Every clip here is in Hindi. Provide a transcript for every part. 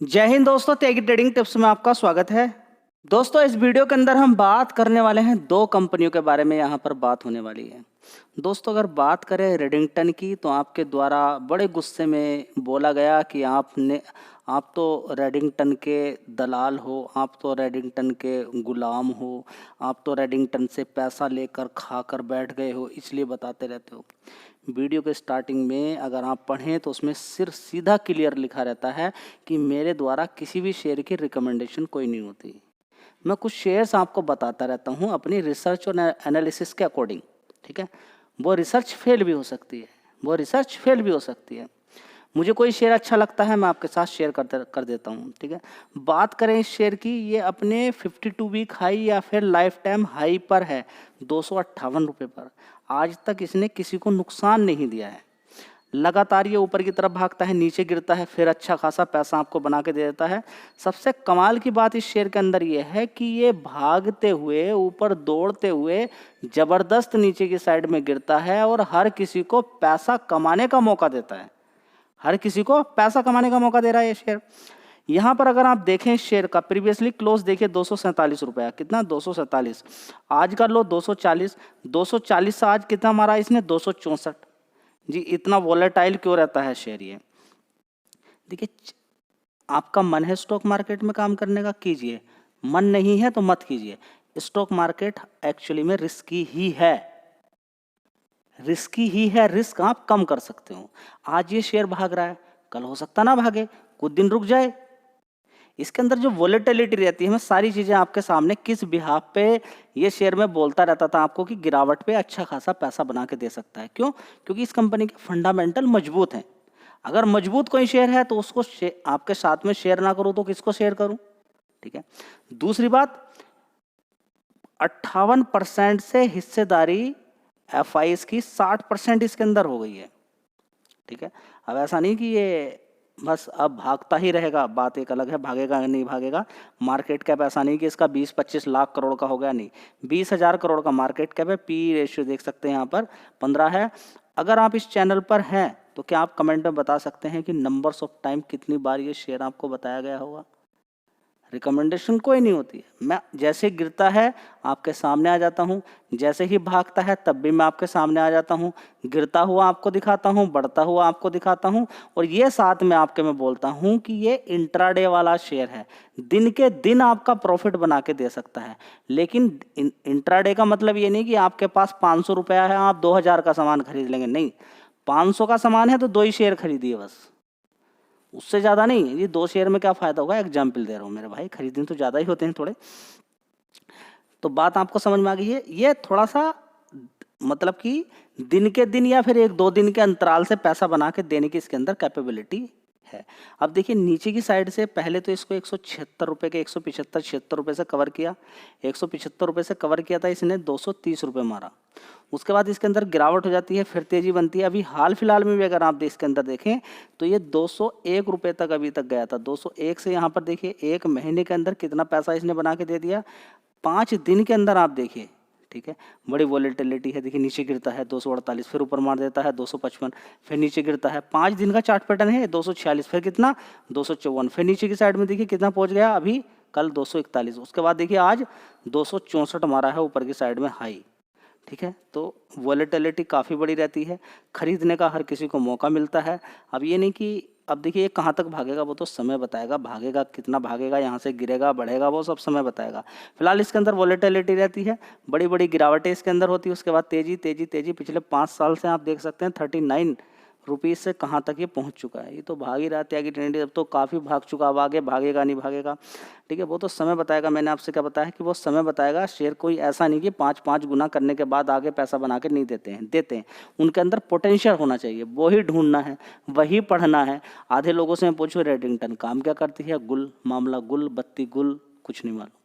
जय हिंद दोस्तों, तेगी ट्रेडिंग टिप्स में आपका स्वागत है। दोस्तों, इस वीडियो के अंदर हम बात करने वाले हैं दो कंपनियों के बारे में। यहाँ पर बात होने वाली है। दोस्तों, अगर बात करें रेडिंगटन की, तो आपके द्वारा बड़े गुस्से में बोला गया कि आप तो रेडिंगटन के दलाल हो, आप तो रेडिंगटन के गुलाम हो, आप तो रेडिंगटन से पैसा लेकर खाकर बैठ गए हो, इसलिए बताते रहते हो। वीडियो के स्टार्टिंग में अगर आप पढ़ें तो उसमें सिर्फ सीधा क्लियर लिखा रहता है कि मेरे द्वारा किसी भी शेयर की रिकमेंडेशन कोई नहीं होती। मैं कुछ शेयर्स आपको बताता रहता हूँ अपनी रिसर्च और एनालिसिस के अकॉर्डिंग, ठीक है। वो रिसर्च फेल भी हो सकती है, मुझे कोई शेयर अच्छा लगता है, मैं आपके साथ शेयर कर देता हूँ, ठीक है। बात करें इस शेयर की, ये अपने 52 वीक हाई या फिर लाइफ टाइम हाई पर है, 258 रुपये पर। आज तक इसने किसी को नुकसान नहीं दिया है। लगातार ये ऊपर की तरफ भागता है, नीचे गिरता है, फिर अच्छा खासा पैसा आपको बना के दे देता है। सबसे कमाल की बात इस शेयर के अंदर ये है कि ये भागते हुए, ऊपर दौड़ते हुए ज़बरदस्त नीचे की साइड में गिरता है और हर किसी को पैसा कमाने का मौका देता है। दे रहा है ये शेयर। यहाँ पर अगर आप देखें शेयर का प्रीवियसली क्लोज देखिए, 247 रुपया, कितना 247। आज का लो 240, 240 से आज कितना मारा इसने, 264। जी, इतना वॉलेटाइल क्यों रहता है शेयर ये? देखिए, आपका मन है स्टॉक मार्केट में काम करने का, कीजिए। मन नहीं है तो मत कीजिए। स्टॉक मार्केट एक्चुअली में रिस्की ही है, रिस्क आप कम कर सकते हो। आज ये शेयर भाग रहा है, कल हो सकता ना भागे, कुछ दिन रुक जाए। इसके अंदर जो वोलेटिलिटी रहती है, मैं सारी चीज़ें आपके सामने किस बिहाफ पे ये शेयर में बोलता रहता था आपको कि गिरावट पे अच्छा खासा पैसा बना के दे सकता है। क्यों? क्योंकि इस कंपनी के फंडामेंटल मजबूत हैं। अगर मजबूत कोई शेयर है तो उसको आपके साथ में शेयर ना करूँ तो किसको शेयर करूँ, ठीक है। दूसरी बात, 58% से हिस्सेदारी FIs की 60% इसके अंदर हो गई है, ठीक है। अब ऐसा नहीं कि ये बस अब भागता ही रहेगा, बात एक अलग है, भागेगा या नहीं भागेगा। मार्केट कैप ऐसा नहीं कि इसका 20-25 लाख करोड़ का हो गया, नहीं, 20,000 करोड़ का मार्केट कैप है। पी रेशियो देख सकते हैं यहाँ पर 15 है। अगर आप इस चैनल पर हैं तो क्या आप कमेंट में बता सकते हैं कि नंबर्स ऑफ टाइम कितनी बार ये शेयर आपको बताया गया होगा? रिकमेंडेशन कोई नहीं होती है। मैं जैसे गिरता है आपके सामने आ जाता हूँ, जैसे ही भागता है तब भी मैं आपके सामने आ जाता हूँ, गिरता हुआ आपको दिखाता हूँ, बढ़ता हुआ आपको दिखाता हूँ। और ये साथ में आपके मैं बोलता हूँ कि ये इंट्राडे वाला शेयर है, दिन के दिन आपका प्रॉफिट बना के दे सकता है। लेकिन इंट्राडे का मतलब ये नहीं कि आपके पास 500 रुपया है, आप 2000 का सामान खरीद लेंगे, नहीं। 500 का सामान है तो 2 ही शेयर खरीदिए बस, उससे ज़्यादा नहीं। ये 2 शेयर में क्या फ़ायदा होगा? एग्जाम्पल दे रहा हूँ मेरे भाई, खरीदने तो ज़्यादा ही होते हैं थोड़े। तो बात आपको समझ में आ गई है। ये थोड़ा सा मतलब कि दिन के दिन या फिर 1-2 दिन के अंतराल से पैसा बना के देने की इसके अंदर कैपेबिलिटी है। अब देखिए, नीचे की साइड से पहले तो इसको 176 रुपये के 175-76 रुपये से कवर किया, 175 रुपये से कवर किया था इसने, 230 रुपये मारा। उसके बाद इसके अंदर गिरावट हो जाती है, फिर तेजी बनती है। अभी हाल फिलहाल में भी अगर आप इसके अंदर देखें तो ये 201 रुपये तक अभी तक गया था। 201 से यहाँ पर देखिए 1 महीने के अंदर कितना पैसा इसने बना के दे दिया, 5 दिन के अंदर आप देखिए, ठीक है। बड़ी वॉलेटिलिटी है, देखिए नीचे गिरता है 248, फिर ऊपर मार देता है 255, फिर नीचे गिरता है। 5 दिन का चार्ट पैटर्न है, 246, फिर कितना 254, फिर नीचे की साइड में देखिए कितना पहुंच गया अभी, कल 241। उसके बाद देखिए आज 264 मारा है ऊपर की साइड में हाई, ठीक है। तो वॉलेटिलिटी काफ़ी बड़ी रहती है, खरीदने का हर किसी को मौका मिलता है। अब ये नहीं कि अब देखिए ये कहाँ तक भागेगा वो तो समय बताएगा, भागेगा कितना भागेगा, यहाँ से गिरेगा बढ़ेगा वो सब समय बताएगा। फिलहाल इसके अंदर वॉलेटिलिटी रहती है, बड़ी बड़ी गिरावटें इसके अंदर होती है, उसके बाद तेजी तेजी तेजी। पिछले 5 साल से आप देख सकते हैं 39 रुपीज़ से कहाँ तक ये पहुँच चुका है। ये तो भाग ही रहा है त्यागी ट्रेंड, अब तो काफ़ी भाग चुका, अब आगे भागेगा नहीं भागेगा, ठीक है, वो तो समय बताएगा। मैंने आपसे क्या बताया कि वो समय बताएगा। शेयर कोई ऐसा नहीं कि 5-5 गुना करने के बाद आगे पैसा बना के नहीं देते हैं। उनके अंदर पोटेंशियल होना चाहिए, वो ही ढूंढना है, वही पढ़ना है। आधे लोगों से मैं पूछूँ रेडिंगटन काम क्या करती है, गुल, मामला गुल, बत्ती गुल, कुछ नहीं मालूम।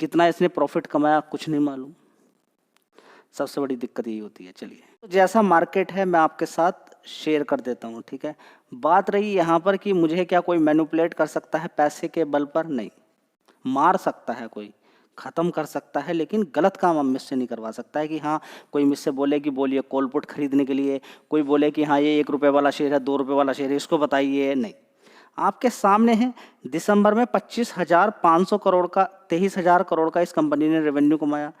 कितना इसने प्रॉफिट कमाया, कुछ नहीं मालूम। सबसे बड़ी दिक्कत यही होती है। चलिए, तो जैसा मार्केट है मैं आपके साथ शेयर कर देता हूँ, ठीक है। बात रही यहाँ पर कि मुझे क्या कोई मैनिपुलेट कर सकता है पैसे के बल पर? नहीं। मार सकता है कोई, ख़त्म कर सकता है, लेकिन गलत काम हम मुझसे नहीं करवा सकता है कि हाँ कोई मुझसे बोले कि बोलिए कॉल पुट खरीदने के लिए, कोई बोले कि हाँ ये 1 रुपये वाला शेयर है, 2 रुपये वाला शेयर है, इसको बताइए, नहीं। आपके सामने है। दिसंबर में 25,500 करोड़ का, 23,000 करोड़ का इस कंपनी ने रेवेन्यू कमाया।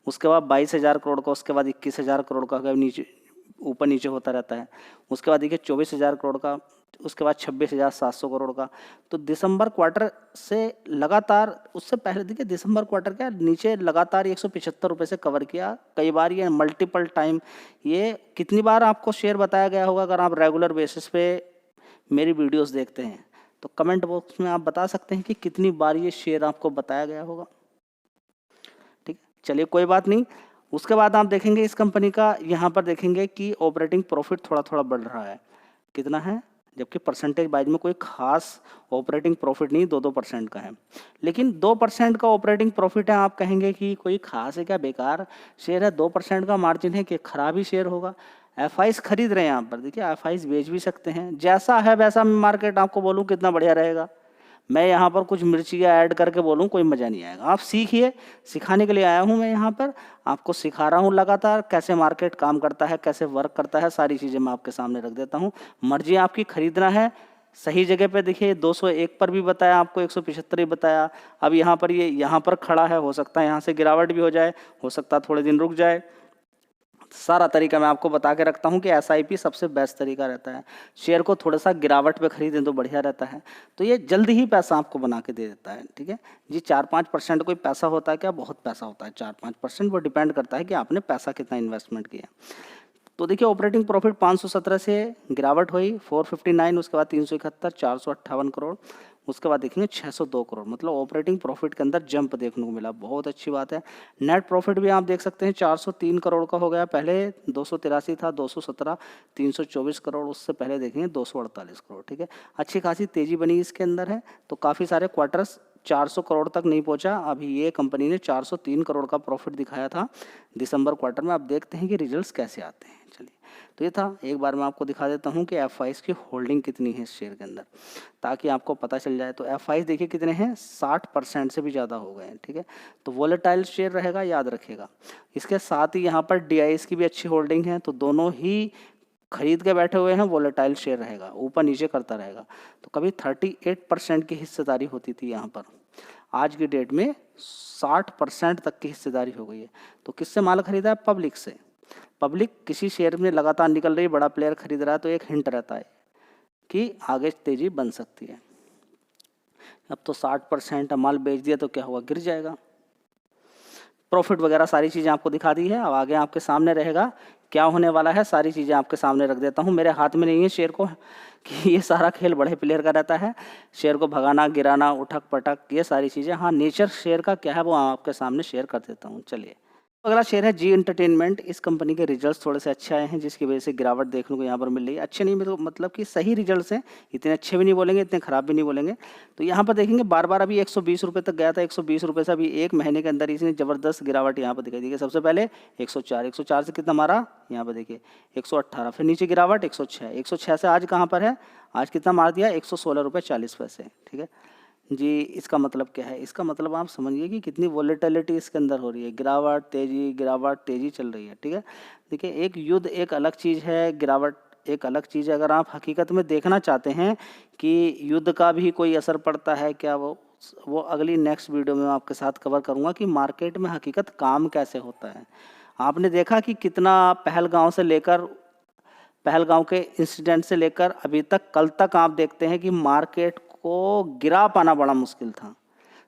उसके बाद 22,000 करोड़ का, उसके बाद 21,000 करोड़ का, नीचे ऊपर नीचे होता रहता है। उसके बाद देखिए 24,000 करोड़ का, उसके बाद 26,700 करोड़ का। तो दिसंबर क्वार्टर से लगातार, उससे पहले देखिए दिसंबर क्वार्टर क्या नीचे लगातार 175 रुपये से कवर किया। कई बार ये मल्टीपल टाइम, ये कितनी बार आपको शेयर बताया गया होगा अगर आप रेगुलर बेसिस पे मेरी वीडियोस देखते हैं, तो कमेंट बॉक्स में आप बता सकते हैं कि कितनी बार ये शेयर आपको बताया गया होगा। ठीक, चलिए कोई बात नहीं। उसके बाद आप देखेंगे इस कंपनी का, यहाँ पर देखेंगे कि ऑपरेटिंग प्रॉफिट थोड़ा थोड़ा बढ़ रहा है। कितना है, जबकि परसेंटेज वाइज में कोई खास ऑपरेटिंग प्रॉफिट नहीं, 2% का है। लेकिन 2% का ऑपरेटिंग प्रॉफिट है, आप कहेंगे कि कोई खास है क्या, बेकार शेयर है, 2% का मार्जिन है, कि खराब ही शेयर होगा। एफआईज खरीद रहे हैं यहाँ पर, देखिए एफआईज बेच भी सकते हैं, जैसा है वैसा मार्केट आपको बोलूँ कितना बढ़िया रहेगा। मैं यहाँ पर कुछ मिर्चियाँ ऐड करके बोलूँ कोई मज़ा नहीं आएगा। आप सीखिए, सिखाने के लिए आया हूँ मैं यहाँ पर, आपको सिखा रहा हूँ लगातार कैसे मार्केट काम करता है, कैसे वर्क करता है, सारी चीज़ें मैं आपके सामने रख देता हूँ। मर्जी आपकी खरीदना है सही जगह पे। देखिए 201 पर भी बताया आपको, 175 ही बताया। अब यहाँ पर ये यहाँ पर खड़ा है, हो सकता है यहाँ से गिरावट भी हो जाए, हो सकता है थोड़े दिन रुक जाए। सारा तरीका मैं आपको बता के रखता हूँ कि एसआईपी सबसे बेस्ट तरीका रहता है। शेयर को थोड़ा सा गिरावट पे खरीदें तो बढ़िया रहता है, तो ये जल्दी ही पैसा आपको बना के दे देता है। ठीक है जी, 4-5% कोई पैसा होता है क्या, बहुत पैसा होता है 4-5%, वो डिपेंड करता है कि आपने पैसा कितना इन्वेस्टमेंट किया। तो देखिए ऑपरेटिंग प्रॉफिट 517 से गिरावट हुई 459, उसके बाद 371, 458 करोड़, उसके बाद देखेंगे 602 करोड़, मतलब ऑपरेटिंग प्रॉफिट के अंदर जंप देखने को मिला, बहुत अच्छी बात है। नेट प्रॉफिट भी आप देख सकते हैं 403 करोड़ का हो गया, पहले 283 था, 217, 324 करोड़, उससे पहले देखेंगे 248 करोड़। ठीक है, अच्छी खासी तेजी बनी इसके अंदर है। तो काफ़ी सारे क्वार्टर्स 400 करोड़ तक नहीं पहुंचा। अभी ये कंपनी ने 403 करोड़ का प्रॉफिट दिखाया था दिसंबर क्वार्टर में। अब देखते हैं कि रिजल्ट्स कैसे आते हैं। चलिए, तो ये था, एक बार मैं आपको दिखा देता हूँ कि एफआईज की होल्डिंग कितनी है इस शेयर के अंदर, ताकि आपको पता चल जाए। तो एफआईज देखिए कितने हैं, 60% से भी ज़्यादा हो गए हैं। ठीक है, तो वोलेटाइल शेयर रहेगा, याद रखिएगा। इसके साथ ही यहाँ पर डीआईएस की भी अच्छी होल्डिंग है, तो दोनों ही खरीद के बैठे हुए हैं। वोलेटाइल शेयर रहेगा, ऊपर नीचे करता रहेगा। तो कभी 38% की हिस्सेदारी होती थी यहाँ पर, आज की डेट में 60% तक की हिस्सेदारी हो गई है। तो किससे माल खरीदा है, पब्लिक से। पब्लिक किसी शेयर में लगातार निकल रही, बड़ा प्लेयर खरीद रहा है, तो एक हिंट रहता है कि आगे तेजी बन सकती है। अब तो 60% माल बेच दिया तो क्या हुआ, गिर जाएगा। प्रॉफिट वगैरह सारी चीज़ें आपको दिखा दी है। अब आगे आपके सामने रहेगा क्या होने वाला है, सारी चीज़ें आपके सामने रख देता हूँ। मेरे हाथ में नहीं है शेयर को, कि ये सारा खेल बड़े प्लेयर का रहता है, शेयर को भगाना, गिराना, उठक पटक, ये सारी चीज़ें। हाँ, नेचर शेयर का क्या है वो आपके सामने शेयर कर देता हूँ। चलिए, अगला शेयर है जी एंटरटेनमेंट। इस कंपनी के रिजल्ट्स थोड़े से अच्छे आए हैं, जिसकी वजह से गिरावट देखने को यहाँ पर मिल रही है। अच्छे नहीं मतलब कि सही रिजल्ट्स हैं, इतने अच्छे भी नहीं बोलेंगे, इतने खराब भी नहीं बोलेंगे। तो यहाँ पर देखेंगे बार बार अभी 120 रुपये तक गया था, 120 रुपये से अभी एक महीने के अंदर इसने ज़बरदस्त गिरावट यहाँ पर दिखाई दी है। सबसे पहले 104 से कितना मारा, यहाँ पर देखिए 118, फिर नीचे गिरावट 106 से आज कहाँ पर है, आज कितना मार दिया, 116 रुपये 40 पैसे। ठीक है जी, इसका मतलब क्या है, इसका मतलब आप समझिए कि कितनी वॉलेटिलिटी इसके अंदर हो रही है, गिरावट तेजी चल रही है। ठीक है, देखिए एक युद्ध एक अलग चीज़ है, गिरावट एक अलग चीज़ है। अगर आप हकीकत में देखना चाहते हैं कि युद्ध का भी कोई असर पड़ता है क्या, वो अगली नेक्स्ट वीडियो में मैं आपके साथ कवर करूँगा कि मार्केट में हकीकत काम कैसे होता है। आपने देखा कि कितना पहलगांव के इंसिडेंट से लेकर अभी तक कल तक आप देखते हैं कि मार्केट को गिरा पाना बड़ा मुश्किल था।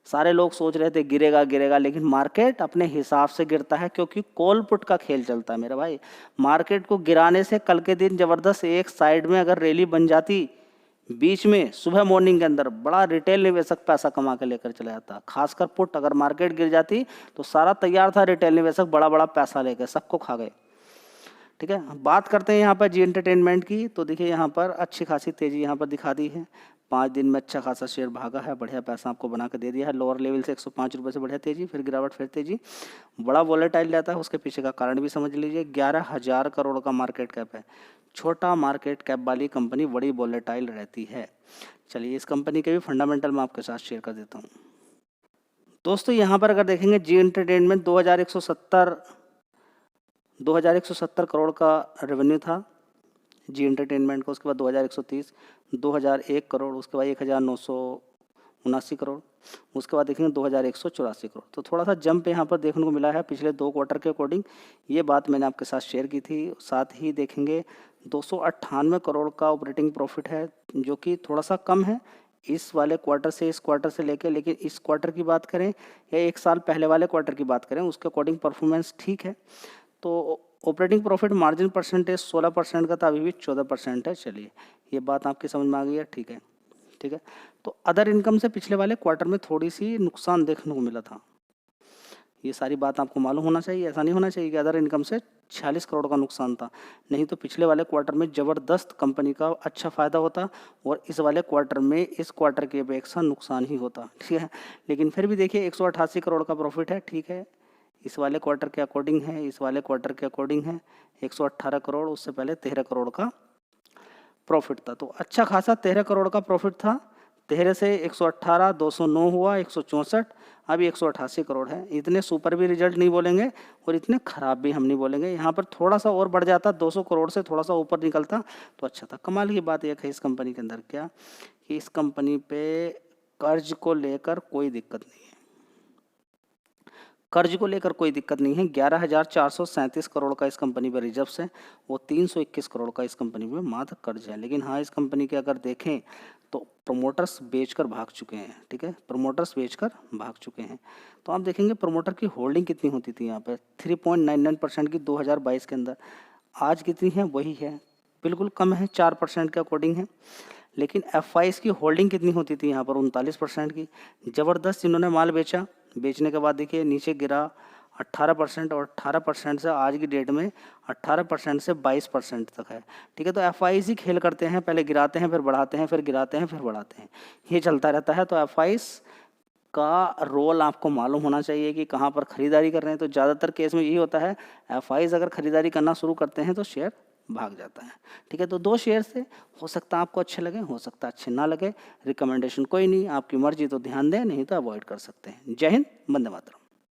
सारे लोग सोच रहे थे गिरेगा गिरेगा, लेकिन मार्केट अपने हिसाब से गिरता है, क्योंकि कॉल पुट का खेल चलता है मेरे भाई। मार्केट को गिराने से कल के दिन ज़बरदस्त एक साइड में अगर रैली बन जाती बीच में सुबह मॉर्निंग के अंदर, बड़ा रिटेल निवेशक पैसा कमा के लेकर चला जाता। खासकर पुट, अगर मार्केट गिर जाती तो सारा तैयार था रिटेल निवेशक, बड़ा बड़ा पैसा लेकर सबको खा गए। ठीक है, बात करते हैं यहाँ पर जी एंटरटेनमेंट की। तो देखिए यहाँ पर अच्छी खासी तेज़ी यहाँ पर दिखा दी है, 5 दिन में अच्छा खासा शेयर भागा है, बढ़िया पैसा आपको बना के दे दिया है। लोअर लेवल से 105 रुपये से बढ़िया तेज़ी, फिर गिरावट, फिर तेज़ी, बड़ा वॉलेटाइल रहता है। उसके पीछे का कारण भी समझ लीजिए, 11,000 करोड़ का मार्केट कैप है। छोटा मार्केट कैप वाली कंपनी बड़ी वॉलेटाइल रहती है। चलिए, इस कंपनी के भी फंडामेंटल मैं आपके साथ शेयर कर देता हूँ। दोस्तों यहाँ पर अगर देखेंगे जी एंटरटेनमेंट 2170 करोड़ का रेवेन्यू था जी एंटरटेनमेंट का, उसके बाद 2130, 2001 करोड़, उसके बाद 1979 करोड़, उसके बाद देखेंगे 2184 करोड़। तो थोड़ा सा जंप यहाँ पर देखने को मिला है पिछले 2 क्वार्टर के अकॉर्डिंग। ये बात मैंने आपके साथ शेयर की थी। साथ ही देखेंगे 298 करोड़ का ऑपरेटिंग प्रॉफिट है, जो कि थोड़ा सा कम है इस वाले क्वार्टर से, इस क्वार्टर से लेके, लेकिन इस क्वार्टर की बात करें या 1 साल पहले वाले क्वार्टर की बात करें, उसके अकॉर्डिंग परफॉर्मेंस ठीक है। तो ऑपरेटिंग प्रॉफिट मार्जिन परसेंटेज 16% का था, अभी भी 14% है। चलिए, ये बात आपकी समझ में आ गई है, ठीक है, ठीक है। तो अदर इनकम से पिछले वाले क्वार्टर में थोड़ी सी नुकसान देखने को मिला था। ये सारी बात आपको मालूम होना चाहिए, ऐसा नहीं होना चाहिए कि अदर इनकम से 46 करोड़ का नुकसान था। नहीं तो पिछले वाले क्वार्टर में ज़बरदस्त कंपनी का अच्छा फ़ायदा होता और इस वाले क्वार्टर में इस क्वार्टर की अपेक्षा नुकसान ही होता, ठीक है। लेकिन फिर भी देखिए 188 करोड़ का प्रॉफिट है, ठीक है, इस वाले क्वार्टर के अकॉर्डिंग है, इस वाले क्वार्टर के अकॉर्डिंग है। 118 करोड़, उससे पहले 13 करोड़ का प्रॉफिट था, तो अच्छा खासा 13 करोड़ का प्रॉफिट था। 13 से 118, 209 हुआ, 164, अभी 188 करोड़ है। इतने सुपर भी रिजल्ट नहीं बोलेंगे और इतने ख़राब भी हम नहीं बोलेंगे। यहाँ पर थोड़ा सा और बढ़ जाता, 200 करोड़ से थोड़ा सा ऊपर निकलता तो अच्छा था। कमाल की बात एक है इस कंपनी के अंदर, क्या कि इस कंपनी पे कर्ज को लेकर कोई दिक्कत नहीं है। कर्ज को लेकर कोई दिक्कत नहीं है। 11,437 करोड़ का इस कंपनी पर रिजर्व्स है और 321 करोड़ का इस कंपनी में मात्र कर्ज है। लेकिन हाँ, इस कंपनी के अगर देखें तो प्रमोटर्स बेचकर भाग चुके हैं, ठीक है, प्रमोटर्स बेचकर भाग चुके हैं। तो आप देखेंगे प्रमोटर की होल्डिंग कितनी होती थी यहाँ पर 3.99% की 2022 के अंदर, आज कितनी है वही है, बिल्कुल कम है, 4% के अकॉर्डिंग है। लेकिन एफ की होल्डिंग कितनी होती थी यहाँ पर 39% की। ज़बरदस्त इन्होंने माल बेचा, बेचने के बाद देखिए नीचे गिरा 18% और 18% से आज की डेट में 18% से 22% तक है, ठीक है। तो एफ ही खेल करते हैं, पहले गिराते हैं फिर बढ़ाते हैं, फिर गिराते हैं फिर बढ़ाते हैं, ये चलता रहता है। तो एफ का रोल आपको मालूम होना चाहिए कि कहाँ पर ख़रीदारी कर रहे हैं। तो ज़्यादातर केस में यही होता है, एफ अगर ख़रीदारी करना शुरू करते हैं तो शेयर भाग जाता है, ठीक है। तो 2 शेयर से हो सकता है आपको अच्छे लगे, हो सकता है अच्छे ना लगे, रिकमेंडेशन कोई नहीं, आपकी मर्जी, तो ध्यान दें, नहीं तो अवॉइड कर सकते हैं। जय हिंद, वंदे मातरम।